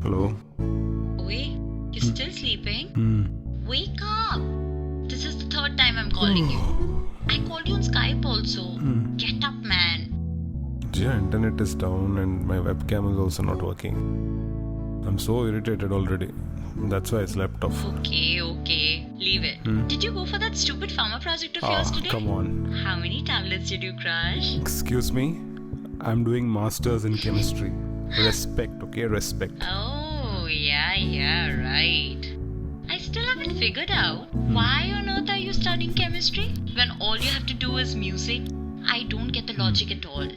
Hello? Wait, you're still sleeping? Wake up! This is the third time I'm calling you. I called you on Skype also. Get up, man. Jia, internet is down and my webcam is also not working. I'm so irritated already. That's why I slept off. Okay. Leave it. Did you go for that stupid pharma project of yours today? Come on. How many tablets did you crush? Excuse me? I'm doing masters in chemistry. Respect, okay? Respect. Oh, yeah, right. I still haven't figured out why on earth are you studying chemistry when all you have to do is music. I don't get the logic at all.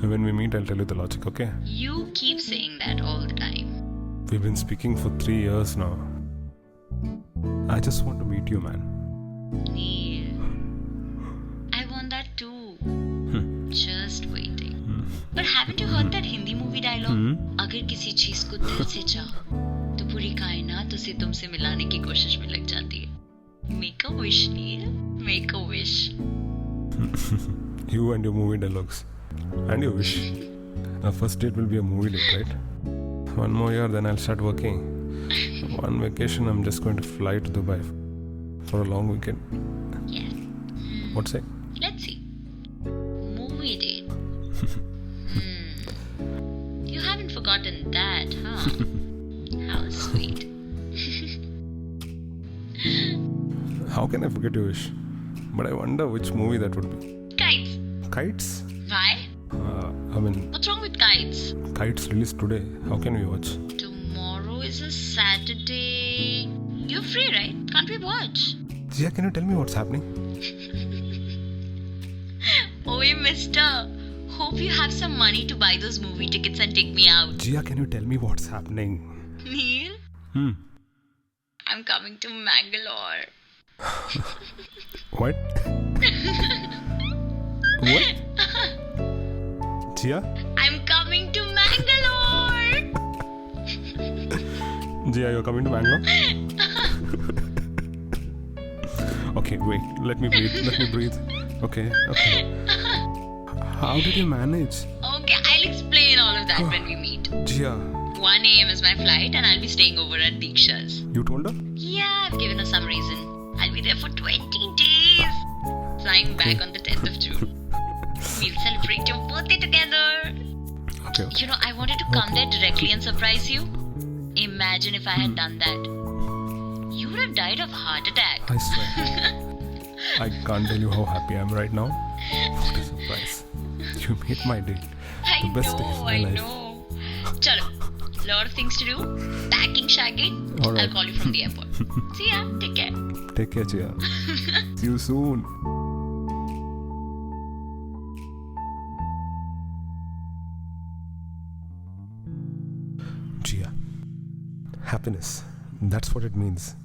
When we meet, I'll tell you the logic, okay? You keep saying that all the time. We've been speaking for 3 years now. I just want to meet you, man. Neil, I want that too. Just waiting. But haven't you heard that Hindi movie dialogue? अगर किसी चीज को दिल से चाहो तो पूरी कायनात उसे तुमसे मिलाने की कोशिश में लग जाती है. Make a wish, Neil. Make a wish. You and your movie dialogues. And your wish. Our first date will be a movie date, right? 1 more year, then I'll start working. 1 vacation, I'm just going to fly to Dubai for a long weekend. Yes. What's it? Let's see. Movie date. You haven't forgotten that, huh? How sweet. How can I forget your wish? But I wonder which movie that would be. Kites. Kites? Why? What's wrong with Kites? Kites released today. How can we watch? Tomorrow is a Saturday. You're free, right? Can't we watch? Jia, can you tell me what's happening? Oi, mister. Hope you have some money to buy those movie tickets and take me out. Jia, can you tell me what's happening? Neil? I'm coming to Mangalore. What? What? Jia? I'm coming to Mangalore! Jia, you're coming to Bangalore? Okay, wait. Let me breathe. Okay. How did you manage? Okay, I'll explain all of that when we meet. Jia. 1 a.m. is my flight and I'll be staying over at Diksha's. You told her? Yeah, I've given her some reason. I'll be there for 20 days. Flying back on the 10th of June. We'll celebrate your birthday together. Okay. You know, I wanted to come there directly and surprise you. Imagine if I had done that. You would have died of heart attack. I swear. I can't tell you how happy I am right now. What a surprise. You made my day. The best day of my life. I know. Chalo. Lot of things to do. Packing, shagging. All right. I'll call you from the airport. See ya. Take care. Take care, Jia. See you soon. Jia. Happiness. That's what it means.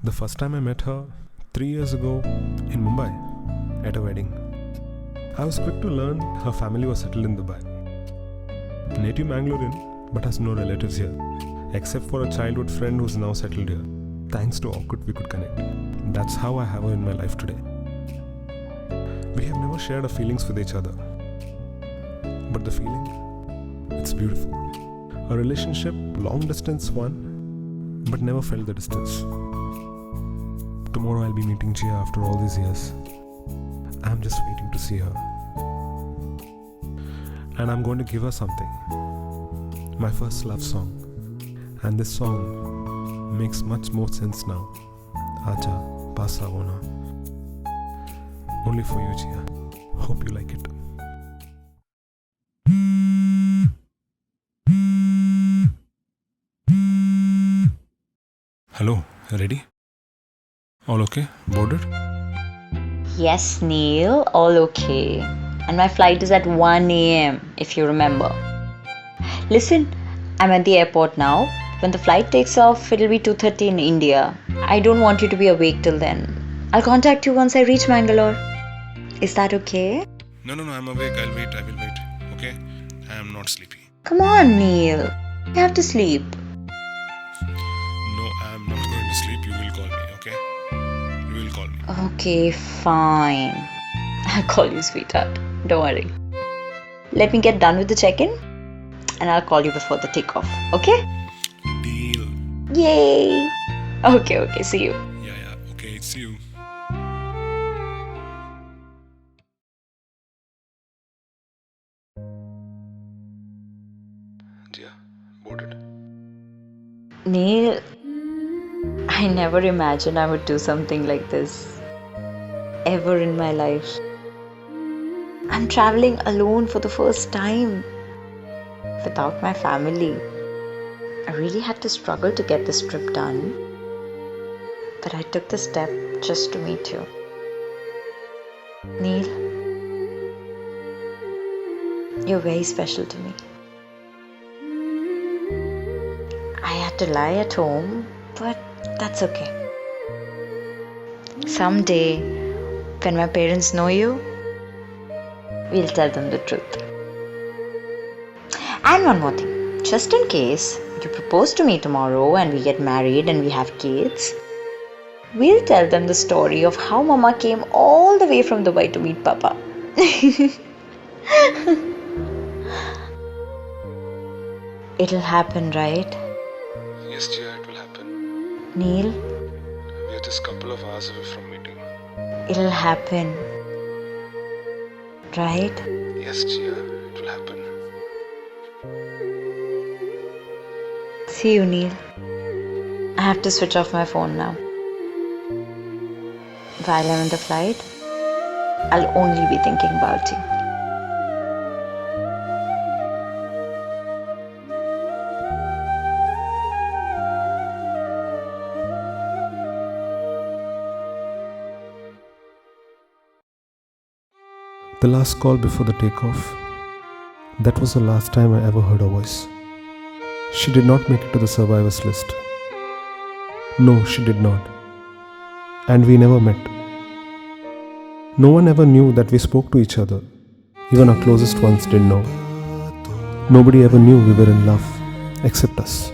The first time I met her 3 years ago in Mumbai at a wedding. I was quick to learn her family was settled in Dubai. Native Mangalorean, but has no relatives here, except for a childhood friend who's now settled here. Thanks to Orkut, we could connect. That's how I have her in my life today. We have never shared our feelings with each other. But the feeling, it's beautiful. A relationship, long distance one, but never felt the distance. Tomorrow I'll be meeting Jia after all these years. I'm just waiting to see her. And I'm going to give her something. My first love song. And this song makes much more sense now. Acha Pasa Ona. Only for you, Jia. Hope you like it. Hello, ready? All okay? Boarded? Yes, Neil. All okay. And my flight is at 1 a.m. if you remember. Listen, I'm at the airport now. When the flight takes off, it'll be 2:30 in India. I don't want you to be awake till then. I'll contact you once I reach Mangalore. Is that okay? No, I'm awake. I will wait. Okay? I am not sleepy. Come on, Neil. You have to sleep. No, I am not going to sleep. You will call me, okay? You will call me. Okay, fine. I'll call you sweetheart. Don't worry. Let me get done with the check-in. and I'll call you before the takeoff. Okay? Deal. Yay! Okay, see you. Yeah, okay, see you. Jia, boarded. Neil, I never imagined I would do something like this ever in my life. I'm traveling alone for the first time without my family. I really had to struggle to get this trip done, but I took the step just to meet you. Neil, you're very special to me. I had to lie at home, but that's okay. Someday, when my parents know you, we'll tell them the truth. And one more thing, just in case you propose to me tomorrow and we get married and we have kids, we'll tell them the story of how Mama came all the way from Dubai to meet Papa. It'll happen, right? Yes, Jia, it will happen. Neil, We are just a couple of hours away from meeting. it'll happen. Right? Yes, Jia, it will happen. See you, Neil. I have to switch off my phone now. While I'm in the flight, I'll only be thinking about you. The last call before the takeoff, that was the last time I ever heard her voice. She did not make it to the survivors list. No, she did not. And we never met. No one ever knew that we spoke to each other. Even our closest ones didn't know. Nobody ever knew we were in love, except us.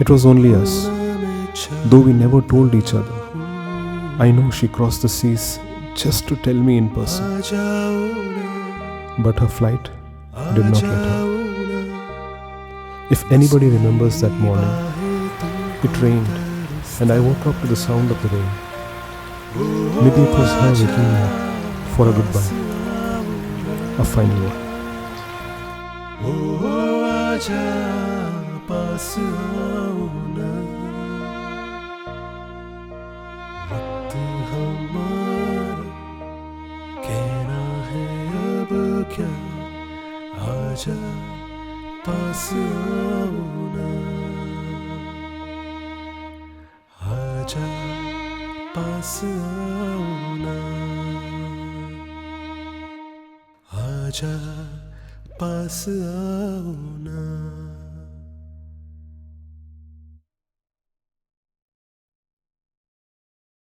It was only us, though we never told each other. I know she crossed the seas just to tell me in person. But her flight did not let her. If anybody remembers that morning, it rained and I woke up to the sound of the rain. Maybe it was her waking me up for a goodbye, a final one. आजा पास आओ ना आजा पास आओ ना आजा पास आओ ना